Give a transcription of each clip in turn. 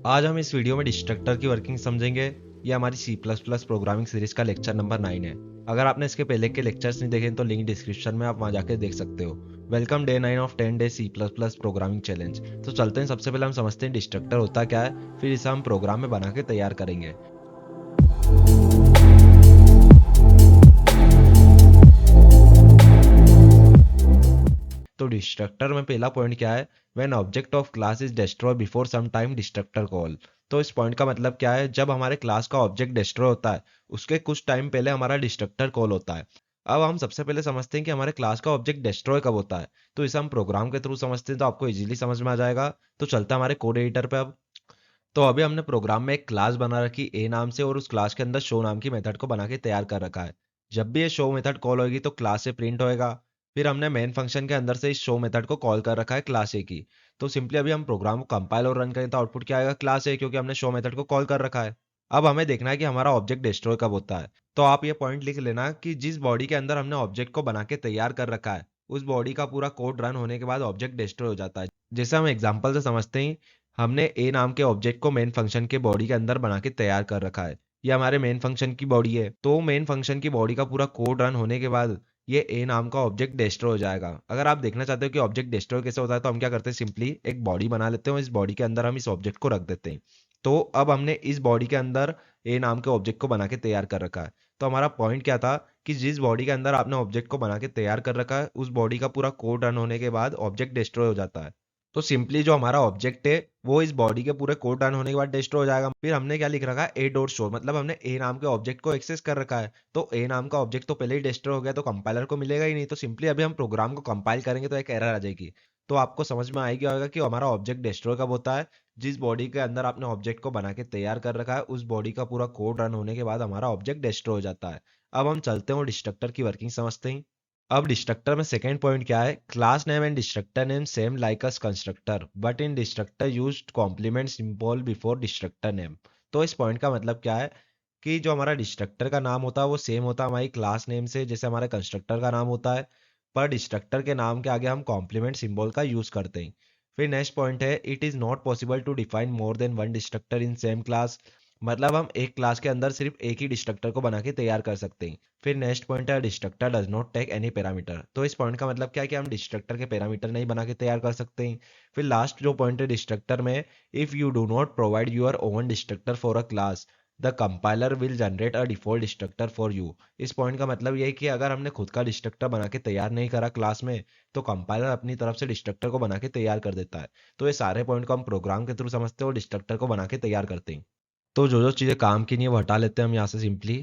आज हम इस वीडियो में डिस्ट्रक्टर की वर्किंग समझेंगे। ये हमारी C plus plus programming series का लेक्चर नंबर 9 है। अगर आपने इसके पहले के लेक्चर्स नहीं देखे तो लिंक डिस्क्रिप्शन में आप वहां जाके देख सकते हो। Welcome day 9 of 10 day C plus plus programming challenge. तो चलते हैं, सबसे पहले हम समझते हैं डिस्ट्रक्टर होता क्या है, फिर इसे हम प्रोग्राम में बना के तैयार करेंगे। तो डिस्ट्रक्टर में पहला पॉइंट क्या है, when object of class is destroy before some time destructor call. तो इस पॉइंट का मतलब क्या है, जब हमारे क्लास का ऑब्जेक्ट डिस्ट्रॉय होता है उसके कुछ टाइम पहले हमारा डिस्ट्रक्टर कॉल होता है। अब हम सबसे पहले समझते हैं कि हमारे क्लास का ऑब्जेक्ट डिस्ट्रॉय कब होता है। तो इसे हम प्रोग्राम के थ्रू समझते हैं तो आपको इजीली समझ में आ जाएगा। तो चलता है हमारे कोड एडिटर पे। अब तो अभी हमने प्रोग्राम में एक क्लास बना रखी ए नाम से और उस क्लास के अंदर शो नाम की मेथड को बना के तैयार कर रखा है। जब भी ये शो मेथड कॉल होगी तो क्लास से प्रिंट होएगा। फिर हमने मेन फंक्शन के अंदर से इस शो मेथड को कॉल कर रखा है क्लास ए की। तो सिंपली अभी हम प्रोग्राम को कंपाइल और रन करें तो आउटपुट क्या आएगा, क्लास ए, क्योंकि हमने शो मेथड को कॉल कर रखा है। अब हमें देखना है कि हमारा ऑब्जेक्ट डिस्ट्रॉय कब होता है। तो आप ये पॉइंट लिख लेना कि जिस बॉडी के अंदर हमने ऑब्जेक्ट को बना के तैयार कर रखा है उस बॉडी का पूरा कोड रन होने के बाद ऑब्जेक्ट डिस्ट्रॉय हो जाता है। जैसे हम एग्जांपल से समझते हैं, हमने ए नाम के ऑब्जेक्ट को मेन फंक्शन के बॉडी के अंदर बना के तैयार कर रखा है। ये हमारे मेन फंक्शन की बॉडी है। तो मेन फंक्शन की बॉडी का पूरा कोड रन होने के बाद ये ए नाम का ऑब्जेक्ट डिस्ट्रॉय हो जाएगा। अगर आप देखना चाहते हो कि ऑब्जेक्ट डिस्ट्रॉय कैसे होता है तो हम क्या करते हैं, सिंपली एक बॉडी बना लेते हैं और इस बॉडी के अंदर हम इस ऑब्जेक्ट को रख देते हैं। तो अब हमने इस बॉडी के अंदर ए नाम के ऑब्जेक्ट को बना के तैयार कर रखा है। तो हमारा पॉइंट क्या था कि जिस बॉडी के अंदर आपने ऑब्जेक्ट को बना के तैयार कर रखा है उस बॉडी का पूरा कोड रन होने के बाद ऑब्जेक्ट डिस्ट्रॉय हो जाता है। तो सिंपली जो हमारा ऑब्जेक्ट है वो इस बॉडी के पूरे कोड रन होने के बाद डिस्ट्रॉय हो जाएगा। फिर हमने क्या लिख रखा है, ए डॉट शो, मतलब हमने ए नाम के ऑब्जेक्ट को एक्सेस कर रखा है। तो ए नाम का ऑब्जेक्ट तो पहले ही डिस्ट्रॉय हो गया तो कंपाइलर को मिलेगा ही नहीं। तो सिंपली अभी हम प्रोग्राम को कंपाइल करेंगे तो एक एरर आ जाएगी। तो आपको समझ में आएगा होगा कि हमारा ऑब्जेक्ट डिस्ट्रॉय कब होता है, जिस बॉडी के अंदर आपने ऑब्जेक्ट को बना के तैयार कर रखा है उस बॉडी का पूरा कोड रन होने के बाद हमारा ऑब्जेक्ट डिस्ट्रॉय हो जाता है। अब हम चलते हैं और डिस्ट्रक्टर की वर्किंग समझते हैं। अब डिस्ट्रक्टर में सेकंड पॉइंट क्या है, class name and destructor name same like as constructor but in destructor used complement symbol before destructor name. तो इस पॉइंट का मतलब क्या है कि जो हमारा डिस्ट्रक्टर का नाम होता है वो सेम होता है हमारी क्लास नेम से, जैसे हमारे कंस्ट्रक्टर का नाम होता है। पर डिस्ट्रक्टर के नाम के आगे हम कॉम्प्लीमेंट सिंबल का यूज करते हैं। फिर नेक्स्ट पॉइंट है, it is not possible to define more than one destructor in same class. मतलब हम एक क्लास के अंदर सिर्फ एक ही डिस्ट्रक्टर को बना के तैयार कर सकते हैं। फिर नेक्स्ट पॉइंट है, destructor does not take any parameter. तो इस पॉइंट का मतलब क्या है कि हम डिस्ट्रक्टर के पैरामीटर नहीं बना के तैयार कर सकते हैं। फिर लास्ट जो पॉइंट है डिस्ट्रक्टर में, if you do not provide your own destructor for a class the compiler will generate a default destructor for you. इस पॉइंट का मतलब ये है कि अगर हमने खुद का डिस्ट्रक्टर बना के तैयार नहीं करा क्लास में तो कंपाइलर अपनी तरफ से डिस्ट्रक्टर को बना के तैयार कर देता है। तो ये सारे पॉइंट को हम प्रोग्राम के थ्रू समझते हैं और डिस्ट्रक्टर को बना के तैयार करते हैं। तो जो जो चीज़ें काम की नहीं है वो हटा लेते हैं हम यहाँ से सिंपली।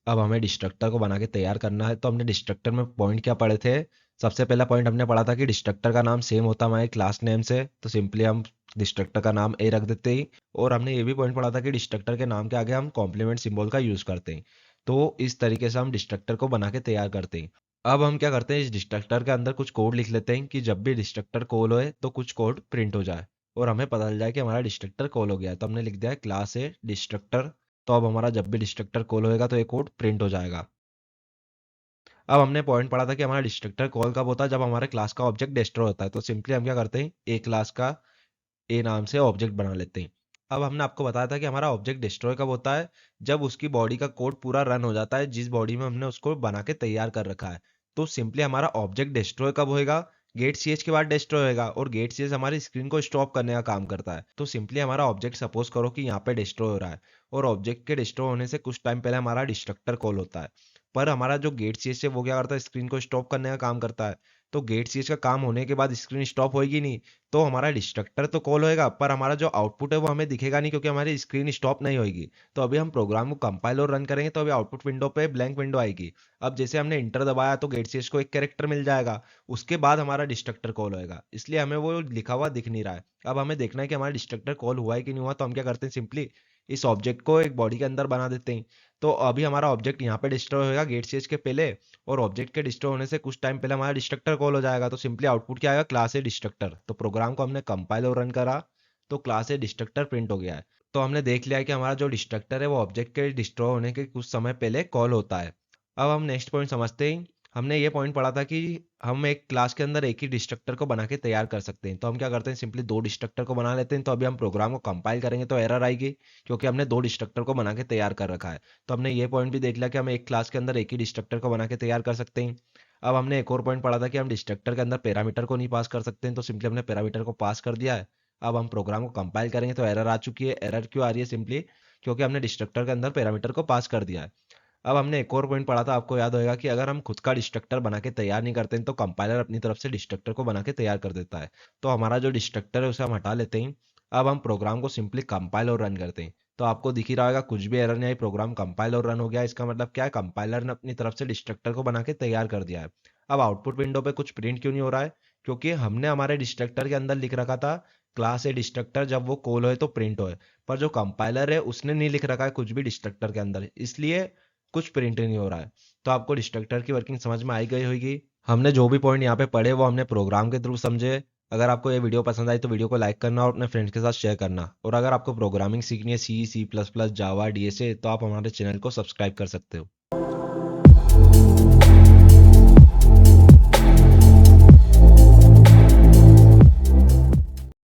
अब हमें डिस्ट्रक्टर को बना के तैयार करना है। तो हमने डिस्ट्रक्टर में पॉइंट क्या पढ़े थे, सबसे पहला पॉइंट हमने पढ़ा था कि डिस्ट्रक्टर का नाम सेम होता है हमारे क्लास नेम से। तो सिंपली हम डिस्ट्रक्टर का नाम ए रख देते ही। और हमने ये भी पॉइंट पढ़ा था कि डिस्ट्रक्टर के नाम के आगे हम कॉम्प्लीमेंट सिंबल का यूज करते हैं। तो इस तरीके से हम डिस्ट्रक्टर को बना के तैयार करते हैं। अब हम क्या करते हैं, इस डिस्ट्रक्टर के अंदर कुछ कोड लिख लेते हैं कि जब भी डिस्ट्रक्टर कॉल होए तो कुछ कोड प्रिंट हो जाए और हमें पता चल जाए कि हमारा डिस्ट्रक्टर कॉल हो गया है। तो हमने लिख दिया है क्लास ए डिस्ट्रक्टर। तो अब हमारा जब भी डिस्ट्रक्टर कॉल होएगा तो ये कोड प्रिंट हो जाएगा। अब हमने पॉइंट पढ़ा था कि हमारा डिस्ट्रक्टर कॉल कब होता है, जब हमारे क्लास का ऑब्जेक्ट डिस्ट्रॉय होता है। तो सिंपली हम क्या करते हैं, ए क्लास का ए नाम से ऑब्जेक्ट बना लेते हैं। अब हमने आपको बताया था कि हमारा ऑब्जेक्ट डिस्ट्रॉय कब होता है, जब उसकी बॉडी का कोड पूरा रन हो जाता है जिस बॉडी में हमने उसको बना के तैयार कर रखा है। तो सिंपली हमारा ऑब्जेक्ट डिस्ट्रॉय कब होएगा, गेट सी एच के बाद डिस्ट्रॉय होएगा और गेट सी एच हमारी स्क्रीन को स्टॉप करने का काम करता है। तो सिंपली हमारा ऑब्जेक्ट सपोज करो कि यहाँ पे डिस्ट्रॉय हो रहा है और ऑब्जेक्ट के डिस्ट्रॉय होने से कुछ टाइम पहले हमारा डिस्ट्रक्टर कॉल होता है। पर हमारा जो गेट सी एच है वो क्या करता है, स्क्रीन को स्टॉप करने का काम करता है। तो गेट सी एच का काम होने के बाद स्क्रीन स्टॉप होएगी नहीं। तो हमारा डिस्ट्रक्टर तो कॉल होएगा पर हमारा जो आउटपुट है वो हमें दिखेगा नहीं क्योंकि हमारी स्क्रीन स्टॉप नहीं होएगी। तो अभी हम प्रोग्राम को कंपाइल और रन करेंगे तो अभी आउटपुट विंडो पे ब्लैंक विंडो आएगी। अब जैसे हमने इंटर दबाया तो गेट सीएस को एक कैरेक्टर मिल जाएगा। उसके बाद हमारा डिस्ट्रक्टर कॉल होएगा, इसलिए हमें वो लिखा हुआ दिख नहीं रहा है। अब हमें देखना है कि हमारा डिस्ट्रक्टर कॉल हुआ है कि नहीं हुआ। तो हम क्या करते हैं, सिंपली इस ऑब्जेक्ट को एक बॉडी के अंदर बना देते हैं। तो अभी हमारा ऑब्जेक्ट यहाँ पे डिस्ट्रॉय होएगा गेट सीएच के पहले और ऑब्जेक्ट के डिस्ट्रॉय होने से कुछ टाइम पहले हमारा डिस्ट्रक्टर कॉल हो जाएगा। तो सिंपली आउटपुट क्या आएगा, क्लास ए डिस्ट्रक्टर। तो प्रोग्राम को हमने कंपाइल और रन करा तो क्लास ए डिस्ट्रक्टर प्रिंट हो गया है। तो हमने देख लिया है कि हमारा जो डिस्ट्रक्टर है वो ऑब्जेक्ट के डिस्ट्रॉय होने के कुछ समय पहले कॉल होता है। अब हम नेक्स्ट पॉइंट समझते हैं, हमने ये पॉइंट पढ़ा था कि हम एक क्लास के अंदर एक ही डिस्ट्रक्टर को बना के तैयार कर सकते हैं। तो हम क्या करते हैं, सिंपली दो डिस्ट्रक्टर को बना लेते हैं। तो अभी हम प्रोग्राम को कंपाइल करेंगे तो एरर आएगी, क्योंकि हमने दो डिस्ट्रक्टर को बना के तैयार कर रखा है। तो हमने ये पॉइंट भी देख लिया कि हम एक क्लास के अंदर एक ही डिस्ट्रक्टर को बना के तैयार कर सकते हैं। अब हमने एक और पॉइंट पढ़ा था कि हम डिस्ट्रक्टर के अंदर पैरामीटर को नहीं पास कर सकते हैं, तो सिंपली हमने पैरामीटर को पास कर दिया है। अब हम प्रोग्राम को कंपाइल करेंगे तो एरर आ चुकी है। एरर क्यों आ रही है, सिंपली क्योंकि हमने डिस्ट्रक्टर के अंदर पैरामीटर को पास कर दिया है। अब हमने एक और पॉइंट पढ़ा था, आपको याद होगा कि अगर हम खुद का डिस्ट्रक्टर बना के तैयार नहीं करते हैं तो कंपाइलर अपनी तरफ से डिस्ट्रक्टर को बना के तैयार कर देता है। तो हमारा जो डिस्ट्रक्टर है उसे हम हटा लेते हैं। अब हम प्रोग्राम को सिंपली कंपाइल और रन करते हैं। तो आपको दिख ही रहा होगा, कुछ भी एरर नहीं आई, प्रोग्राम कंपाइल और रन हो गया। इसका मतलब क्या है, कंपाइलर ने अपनी तरफ से डिस्ट्रक्टर को बना के तैयार कर दिया है। अब आउटपुट विंडो पे कुछ प्रिंट क्यों नहीं हो रहा है, क्योंकि हमने हमारे डिस्ट्रक्टर के अंदर लिख रखा था क्लास ए डिस्ट्रक्टर जब वो कॉल होए तो प्रिंट होए। पर जो कंपाइलर है उसने नहीं लिख रखा है कुछ भी डिस्ट्रक्टर के अंदर, इसलिए कुछ प्रिंट नहीं हो रहा है। तो आपको डिस्ट्रक्टर की वर्किंग समझ में आई गई होगी। हमने जो भी पॉइंट यहाँ पे पढ़े वो हमने प्रोग्राम के थ्रू समझे। अगर आपको ये वीडियो पसंद आई तो वीडियो को लाइक करना और अपने फ्रेंड्स के साथ शेयर करना। और अगर आपको प्रोग्रामिंग सीखनी है C plus plus Java DSA तो आप हमारे चैनल को सब्सक्राइब कर सकते हो।